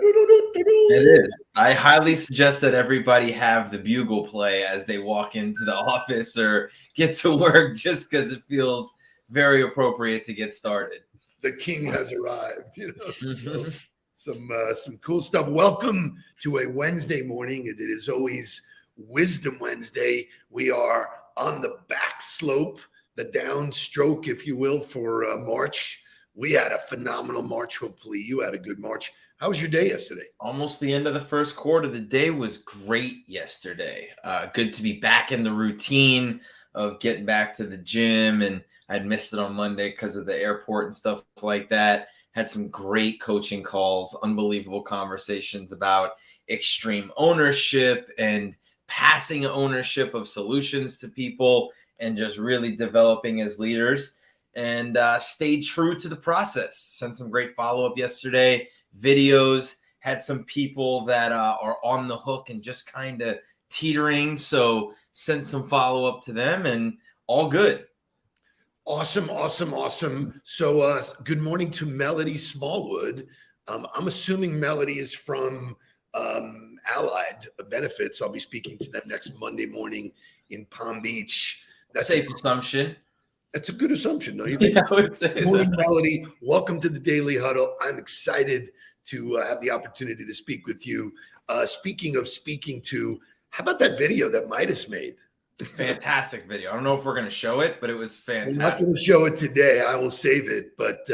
It is. I highly suggest that everybody have the bugle play as they walk into the office or get to work, just because it feels very appropriate to get started. The king has arrived, So some cool stuff. Welcome to a Wednesday morning. It is always Wisdom Wednesday. We are on the back slope, the downstroke, if you will, for March. We had a phenomenal March. Hopefully you had a good March. How was your day yesterday? Almost the end of the first quarter. The day was great yesterday. Good to be back in the routine of getting back to the gym, and I'd missed it on Monday because of the airport and stuff like that. Had some great coaching calls, unbelievable conversations about extreme ownership and passing ownership of solutions to people and just really developing as leaders, and stayed true to the process. Sent some great follow-up yesterday, videos, had some people that are on the hook and just kind of teetering. So sent some follow-up to them, and all good. Awesome. So good morning to Melody Smallwood. I'm assuming Melody is from Allied Benefits. I'll be speaking to them next Monday morning in Palm Beach. That's a safe assumption. That's a good assumption, don't you think? Yeah, I would say good morning, Melody. Welcome to the Daily Huddle. I'm excited to have the opportunity to speak with you. Speaking of speaking to, how about that video that Midas made? Fantastic video. I don't know if we're going to show it, but it was fantastic. We're not going to show it today. I will save it. But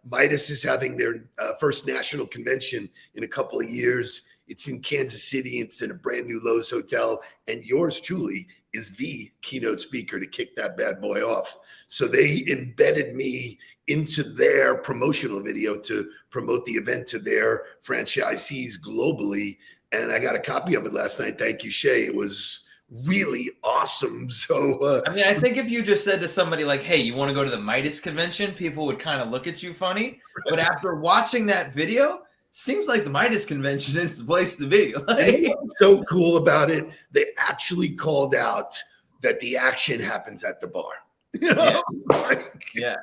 Midas is having their first national convention in a couple of years. It's in Kansas City. It's in a brand new Lowe's hotel. And yours truly is the keynote speaker to kick that bad boy off. So they embedded me into their promotional video to promote the event to their franchisees globally. And I got a copy of it last night. Thank you, Shay. It was really awesome. So I mean, I think if you just said to somebody like, hey, you want to go to the Midas convention, people would kind of look at you funny. But after watching that video, seems like the Midas convention is the place to be. What's so cool about it, they actually called out that the action happens at the bar. Yeah.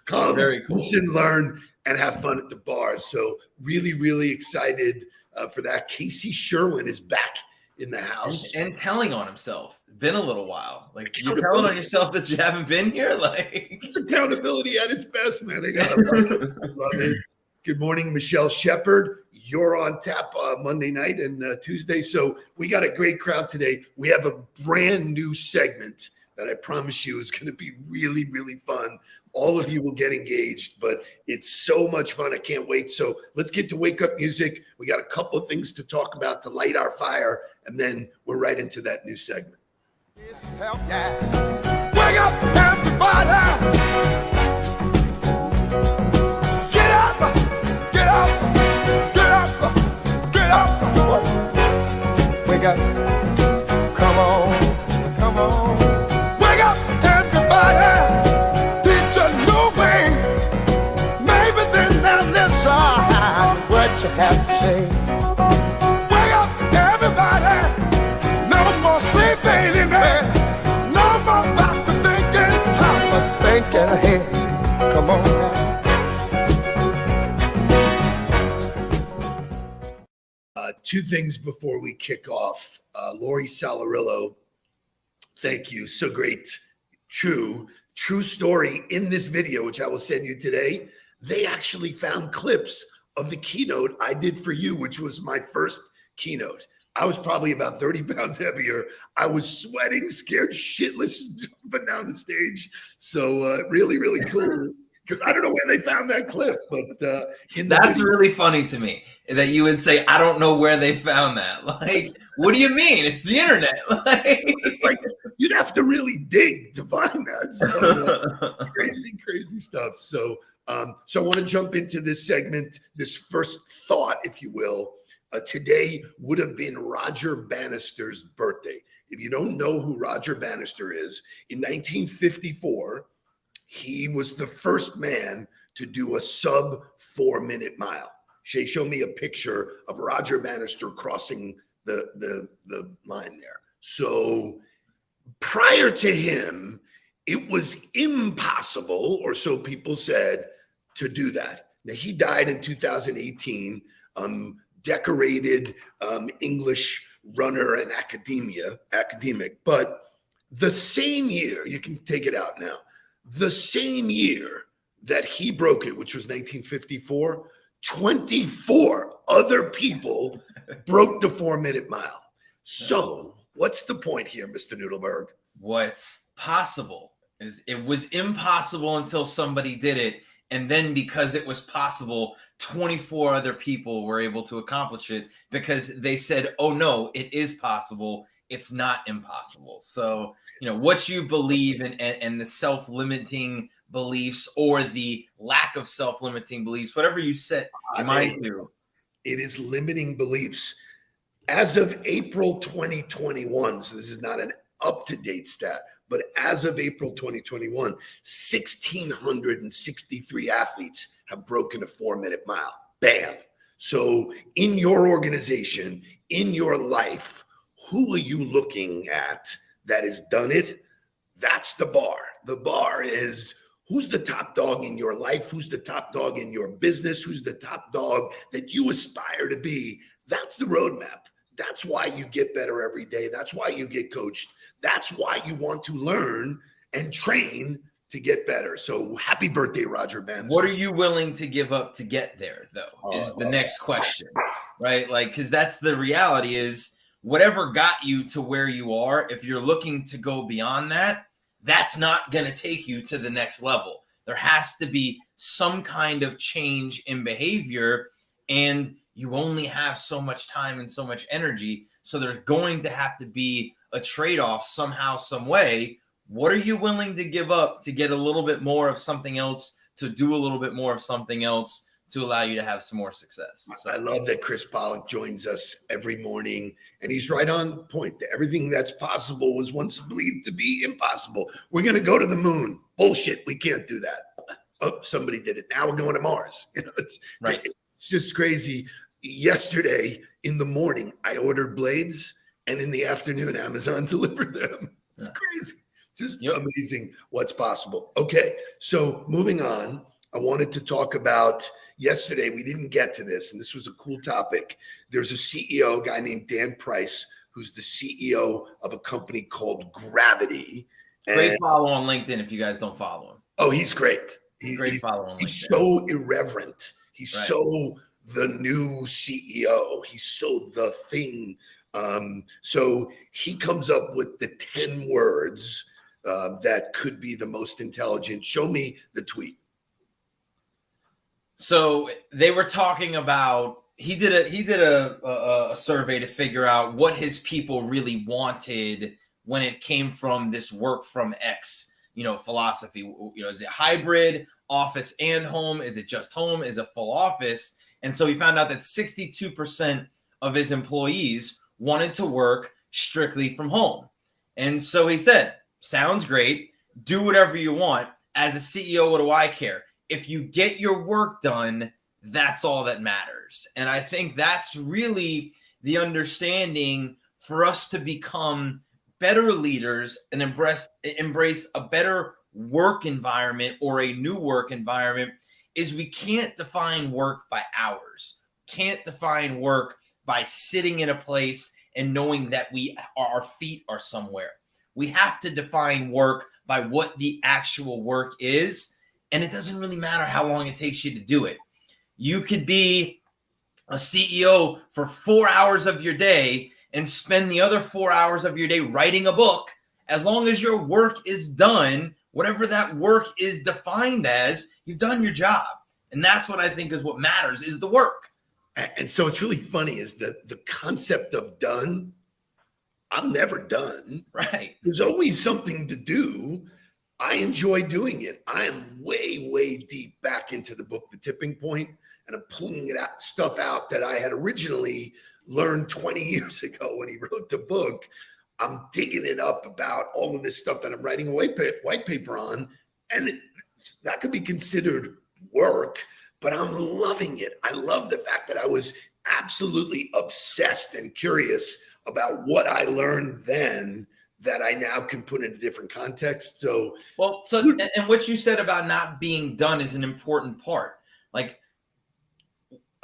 Come, very cool. Listen, learn, and have fun at the bar. So really excited for that. Casey Sherwin is back in the house and telling on himself. Been a little while. Like, you're telling on yourself that you haven't been here. Like, it's accountability at its best, man. I gotta love it. Good morning, Michelle Shepard. You're on tap Monday night and Tuesday. So we got a great crowd today. We have a brand new segment that I promise you is going to be really fun. All of you will get engaged, but it's so much fun. I can't wait. So let's get to wake up music. We got a couple of things to talk about to light our fire, and then we're right into that new segment. Wake up, everybody! Get up! Get up! Get up! Get up! Wake up! Come on! Come on! Wake up, everybody! Teach a new way. Maybe then and listen what you have to say. Wake up, everybody! No more sleeping in there. No more about to thinking, time for thinking ahead. Come on now. Two things before we kick off. Lori Salarillo, thank you. So great. True story in this video, which I will send you today. They actually found clips of the keynote I did for you, which was my first keynote. I was probably about 30 pounds heavier. I was sweating, scared shitless, jumping down the stage. So really cool. Because I don't know where they found that clip, but that's really funny to me that you would say, I don't know where they found that. Like, what do you mean? It's the internet. It's like you'd have to really dig to find that. So, crazy stuff. So I want to jump into this segment, this first thought, if you will. Today would have been Roger Bannister's birthday. If you don't know who Roger Bannister is, in 1954, he was the first man to do a sub 4-minute mile. Shay, show me a picture of Roger Bannister crossing the line there. So prior to him, it was impossible, or so people said, to do that. Now, he died in 2018. decorated English runner and academic. But the same year, you can take it out now, the same year that he broke it, which was 1954, 24 other people broke the 4-minute mile. So what's the point here, Mr. Nudelberg? What's possible is it was impossible until somebody did it. And then because it was possible, 24 other people were able to accomplish it because they said, oh, no, it is possible. It's not impossible. So, what you believe in and the self-limiting beliefs or the lack of self-limiting beliefs, whatever you set your mind to. It is limiting beliefs. As of April 2021, so this is not an up-to-date stat, but as of April 2021, 1,663 athletes have broken a 4-minute mile. Bam. So in your organization, in your life, who are you looking at that has done it? That's the bar. The bar is who's the top dog in your life? Who's the top dog in your business? Who's the top dog that you aspire to be? That's the roadmap. That's why you get better every day. That's why you get coached. That's why you want to learn and train to get better. So happy birthday, Roger Bannister. What are you willing to give up to get there, though, is the next question, right? Because that's the reality is whatever got you to where you are, if you're looking to go beyond that, that's not going to take you to the next level. There has to be some kind of change in behavior, and you only have so much time and so much energy. So there's going to have to be a trade-off somehow, some way. What are you willing to give up to get a little bit more of something else, to do a little bit more of something else to allow you to have some more success? So I love that Chris Pollock joins us every morning, and he's right on point. Everything that's possible was once believed to be impossible. We're going to go to the moon. Bullshit. We can't do that. Oh, somebody did it. Now we're going to Mars. It's right. It's just crazy. Yesterday in the morning, I ordered blades, and in the afternoon, Amazon delivered them. It's crazy. Just amazing what's possible. Okay, so moving on, I wanted to talk about yesterday. We didn't get to this, and this was a cool topic. There's a CEO, a guy named Dan Price, who's the CEO of a company called Gravity. Great follow on LinkedIn if you guys don't follow him. Oh, he's great. Great follow on LinkedIn. He's so irreverent. He's so the new CEO. He's so the thing. So he comes up with the 10 words that could be the most intelligent. Show me the tweet. So they were talking about, he did a survey to figure out what his people really wanted when it came from this work from X, philosophy. Is it hybrid, office and home? Is it just home? Is it full office? And so he found out that 62% of his employees wanted to work strictly from home. And so he said, sounds great. Do whatever you want. As a CEO, what do I care? If you get your work done, that's all that matters. And I think that's really the understanding for us to become better leaders and embrace a better work environment or a new work environment is we can't define work by hours. Can't define work by sitting in a place and knowing that our feet are somewhere. We have to define work by what the actual work is. And it doesn't really matter how long it takes you to do it. You could be a CEO for 4 hours of your day and spend the other 4 hours of your day writing a book. As long as your work is done, whatever that work is defined as, you've done your job. And that's what I think is what matters, is the work. And so it's really funny is that the concept of done, I'm never done. Right. There's always something to do. I enjoy doing it. I am way, way deep back into the book, The Tipping Point, and I'm pulling stuff out that I had originally learned 20 years ago when he wrote the book. I'm digging it up about all of this stuff that I'm writing a white paper on, and that could be considered work, but I'm loving it. I love the fact that I was absolutely obsessed and curious about what I learned then that I now can put in a different context. And what you said about not being done is an important part. Like,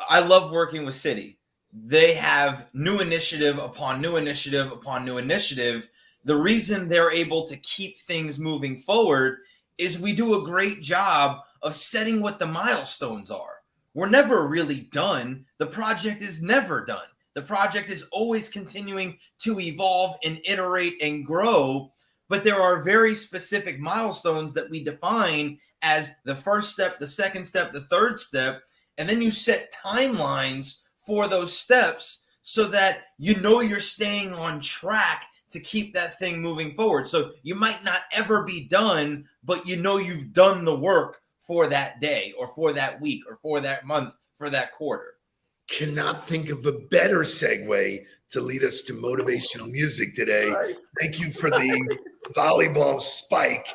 I love working with Citi. they have new initiative upon new initiative upon new initiative. The reason they're able to keep things moving forward is we do a great job of setting what the milestones are. We're never really done. The project is never done. The project is always continuing to evolve and iterate and grow, but there are very specific milestones that we define as the first step, the second step, the third step, and then you set timelines for those steps so that you know you're staying on track to keep that thing moving forward. So you might not ever be done, but you know you've done the work for that day or for that week or for that month, for that quarter. Cannot think of a better segue to lead us to motivational music today. Right. Thank you for the volleyball spike.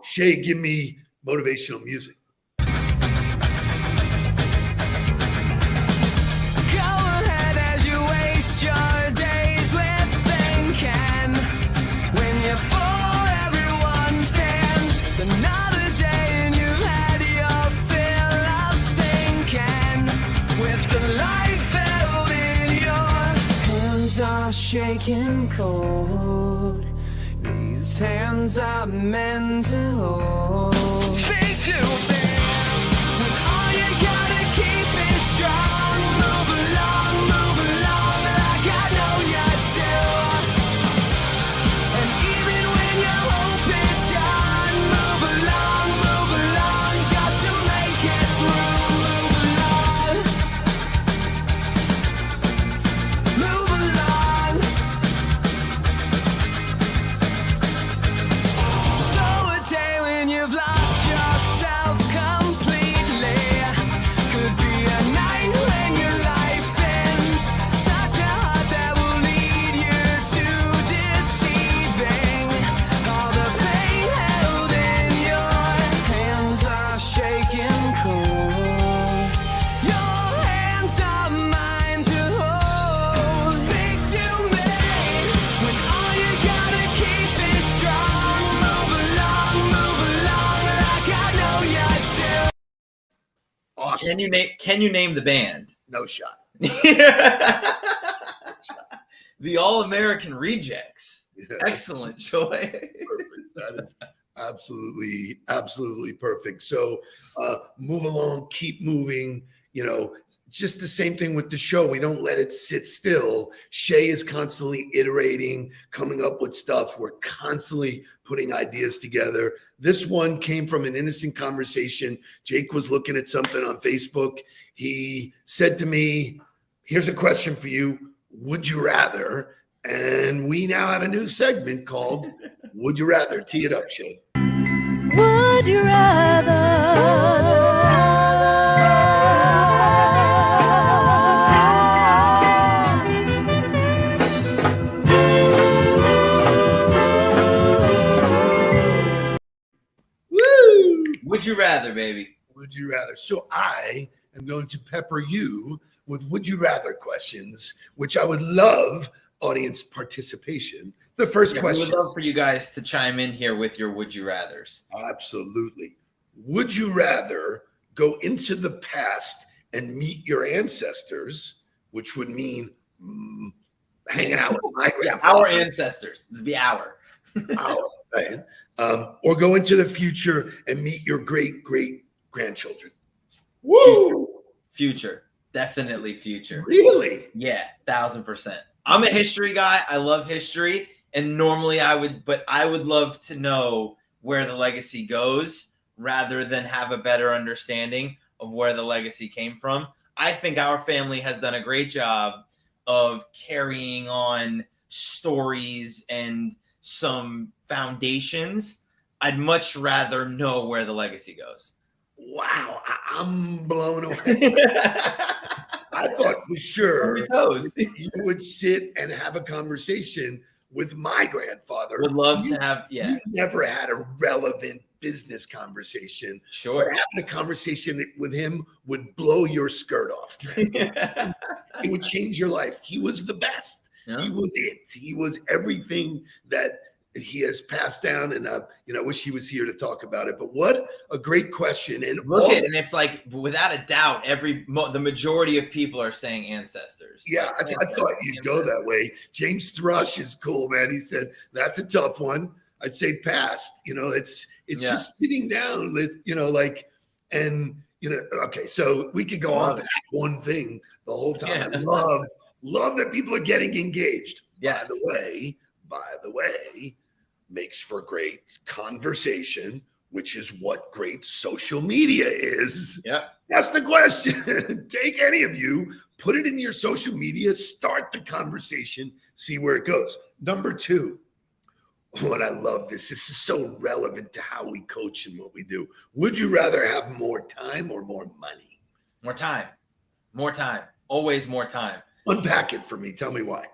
Shay, give me motivational music. Shaking cold, these hands are meant to hold. Think too big, when all you gotta keep is strong. Move along like I know you do. And even when your hope is gone, move along, just to make it through. Move along. You've lost yourself completely. Could be a night when your life ends. Such a heart that will lead you to deceiving. All the pain held in your hands are shaking cold. Your hands are mine to hold. Speak to me when all you gotta keep is strong. Move along. Awesome. Can you name the band? No shot. The All-American Rejects. Yes. Excellent, Joy. Perfect. That is absolutely perfect. So move along, keep moving. You know, just the same thing with the show. We don't let it sit still. Shay is constantly iterating, coming up with stuff. We're constantly putting ideas together. This one came from an innocent conversation. Jake was looking at something on Facebook. He said to me, here's a question for you. Would you rather? And we now have a new segment called Would You Rather? Tee it up, Shay. Would you rather? Would you rather, baby? Would you rather? So I am going to pepper you with would you rather questions, which I would love audience participation. The first question. We would love for you guys to chime in here with your would you rathers. Absolutely. Would you rather go into the past and meet your ancestors, which would mean hanging out with my grandfather? Our ancestors. This would be our. Our, right? Or go into the future and meet your great-great-grandchildren. Woo! Future. Definitely future. Really? Yeah, 1,000%. I'm a history guy. I love history. And normally I would love to know where the legacy goes rather than have a better understanding of where the legacy came from. I think our family has done a great job of carrying on stories and some foundations. I'd much rather know where the legacy goes. Wow, I'm blown away. I thought for sure you would sit and have a conversation with my grandfather. Would love to have, yeah. You never had a relevant business conversation. Sure. But having a conversation with him would blow your skirt off. It would change your life. He was the best. Yeah. He was it. He was everything that he has passed down, and I wish he was here to talk about it. But what a great question! And and it's like, without a doubt, the majority of people are saying ancestors. Yeah, I thought you'd go that way. James Thrush is cool, man. He said that's a tough one. I'd say past. It's just sitting down, okay. So we could go on that one thing the whole time. Yeah. Love that people are getting engaged. Yes. By the way, makes for great conversation, which is what great social media is. Yeah. That's the question. Take any of you, put it in your social media, start the conversation, see where it goes. Number 2, and I love this. This is so relevant to how we coach and what we do. Would you rather have more time or more money? More time. More time. Always more time. Unpack it for me. Tell me why.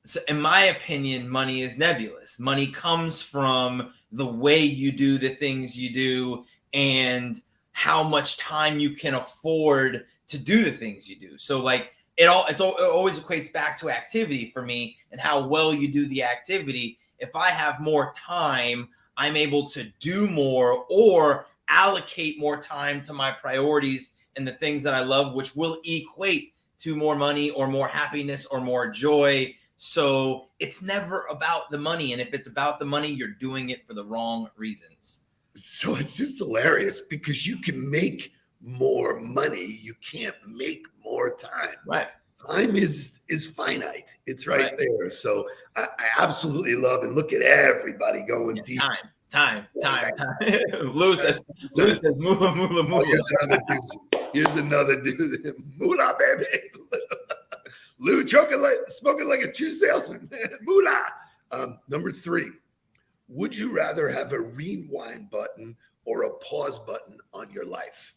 So in my opinion, money is nebulous. Money comes from the way you do the things you do and how much time you can afford to do the things you do. So like it always equates back to activity for me and how well you do the activity. If I have more time, I'm able to do more or allocate more time to my priorities and the things that I love, which will equate to more money or more happiness or more joy. So it's never about the money. And if it's about the money, you're doing it for the wrong reasons. So it's just hilarious because you can make more money. You can't make more time. Right. Time is finite. It's right there. So I absolutely love and look at everybody going deep. Time. Lou says, moolah, moolah, moolah. Here's another dude. Moolah, baby. Lou smoking like a true salesman, man. Moolah. Number 3, would you rather have a rewind button or a pause button on your life?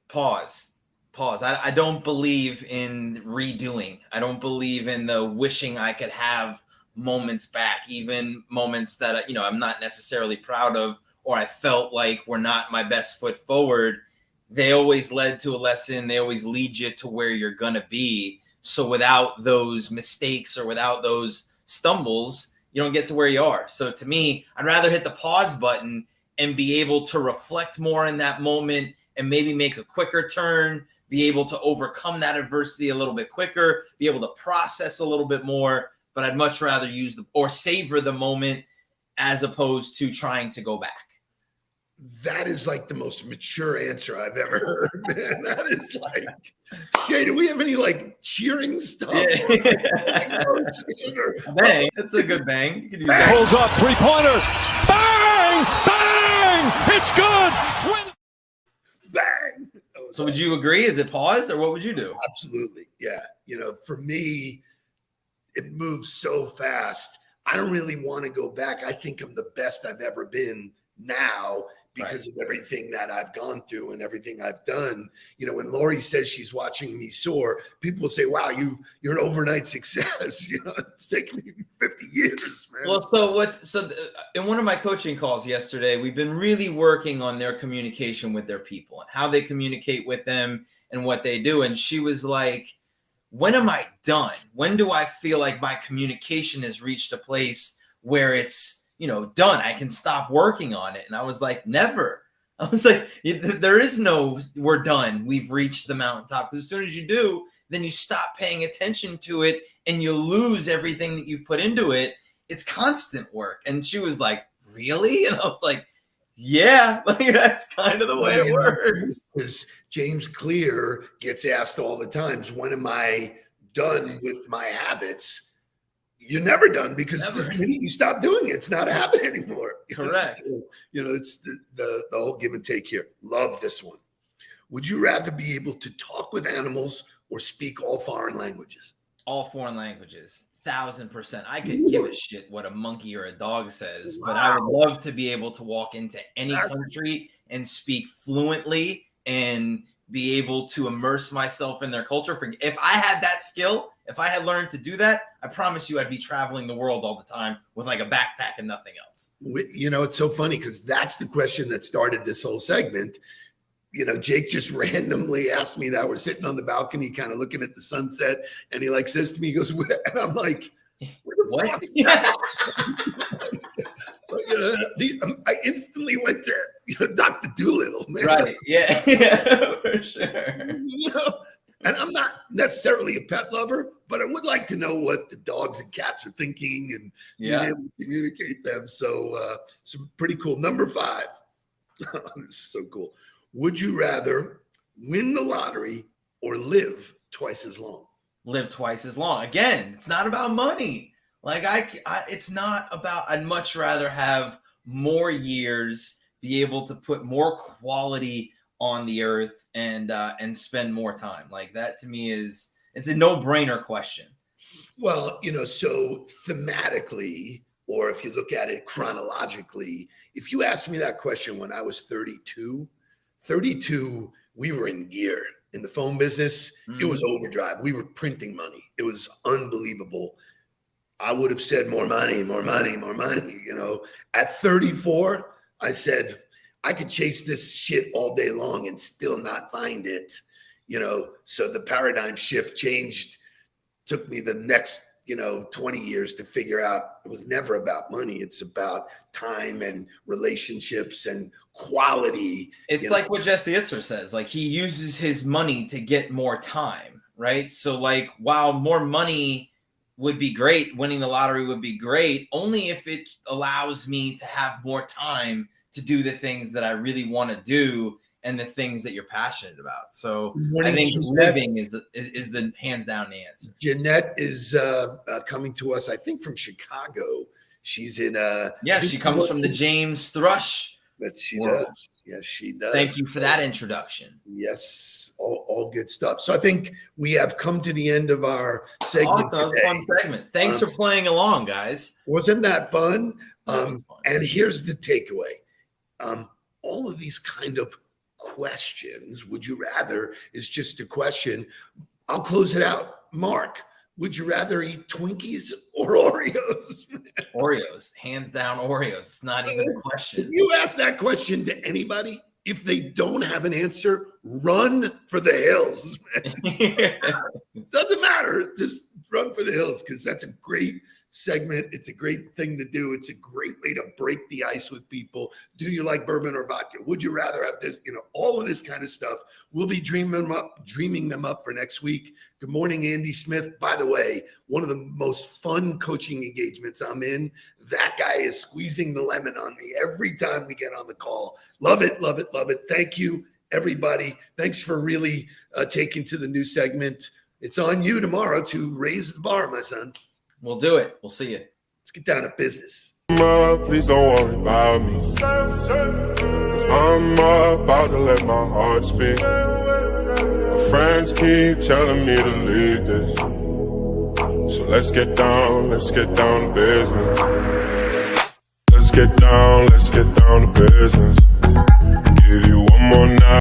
Pause. I don't believe in redoing. I don't believe in the wishing I could have moments back, even moments that, I'm not necessarily proud of, or I felt like were not my best foot forward. They always led to a lesson. They always lead you to where you're going to be. So without those mistakes or without those stumbles, you don't get to where you are. So to me, I'd rather hit the pause button and be able to reflect more in that moment and maybe make a quicker turn, be able to overcome that adversity a little bit quicker, be able to process a little bit more. But I'd much rather savor the moment as opposed to trying to go back. That is like the most mature answer I've ever heard, man. That is like, Shay, do we have any like cheering stuff? Yeah. Bang. That's a good bang. You can do that. Pulls up 3-pointer. Bang! It's good. Bang! So would you agree? Is it pause or what would you do? Absolutely. Yeah. For me, it moves so fast. I don't really want to go back. I think I'm the best I've ever been now because of everything that I've gone through and everything I've done. When Lori says she's watching me soar, people will say, wow, you're an overnight success. It's taken me 50 years, man. Well, in one of my coaching calls yesterday, we've been really working on their communication with their people and how they communicate with them and what they do. And she was like, when am I done? When do I feel like my communication has reached a place where it's, done? I can stop working on it. And I was like, never. I was like, there is no, we're done. We've reached the mountaintop. Because as soon as you do, then you stop paying attention to it and you lose everything that you've put into it. It's constant work. And she was like, really? And I was like, yeah, that's kind of the way it works. Because James Clear gets asked all the times, when am I done with my habits? You're never done because the minute you stop doing it, it's not a habit anymore. Correct. So, it's the whole give and take here. Love this one. Would you rather be able to talk with animals or speak all foreign languages? All foreign languages. 1,000%. I could give a shit what a monkey or a dog says, but I would love to be able to walk into any country and speak fluently and be able to immerse myself in their culture. If I had that skill, if I had learned to do that, I promise you I'd be traveling the world all the time with like a backpack and nothing else. It's so funny because that's the question that started this whole segment. Jake just randomly asked me that. We're sitting on the balcony kind of looking at the sunset, and he says to me, he goes, and I'm like, where the What? I instantly went to Dr. Doolittle, man. Right. Yeah. Yeah, for sure. And I'm not necessarily a pet lover, but I would like to know what the dogs and cats are thinking and being able to communicate them. So, some pretty cool. Number 5. This is so cool. Would you rather win the lottery or live twice as long? Live twice as long. Again, it's not about money. Like it's not about. I'd much rather have more years, be able to put more quality on the earth, and spend more time. Like that to me it's a no-brainer question. Well, so thematically, or if you look at it chronologically, if you asked me that question when I was 32, we were in gear in the phone business. It was overdrive. We were printing money. It was unbelievable. I would have said more money, more money, more money. At 34, I said, I could chase this shit all day long and still not find it. So the paradigm shift changed, took me the next, 20 years to figure out it was never about money. It's about time and relationships and quality. It's like what Jesse Itzer says, like he uses his money to get more time, right? So like, while more money would be great, winning the lottery would be great, only if it allows me to have more time to do the things that I really want to do and the things that you're passionate about. So I think living is the hands down the answer. Jeanette is coming to us, I think, from Chicago. She's in she comes from the James Thrush. But she world. does. Yes, she does. Thank you for that introduction. Yes, all good stuff. So I think we have come to the end of our segment. That was a fun segment. Thanks for playing along, guys. Wasn't that fun? Fun. And here's the takeaway. All of these kind of questions, would you rather, is just a question. I'll close it out. Mark, would you rather eat Twinkies or Oreos? Oreos, hands down Oreos. It's not even a question. If you ask that question to anybody, if they don't have an answer, run for the hills. Doesn't matter. Just run for the hills, because that's a great segment. It's a great thing to do. It's a great way to break the ice with people. Do you like bourbon or vodka? Would you rather have this? All of this kind of stuff. We'll be dreaming them up for next week. Good morning, Andy Smith. By the way, one of the most fun coaching engagements I'm in. That guy is squeezing the lemon on me every time we get on the call. Love it, love it, love it. Thank you, everybody. Thanks for really taking to the new segment. It's on you tomorrow to raise the bar, my son. We'll do it. We'll see you. Let's get down to business. Please don't worry about me. I'm about to let my heart speak. My friends keep telling me to leave this. So let's get down to business. Let's get down to business. Give you one more night.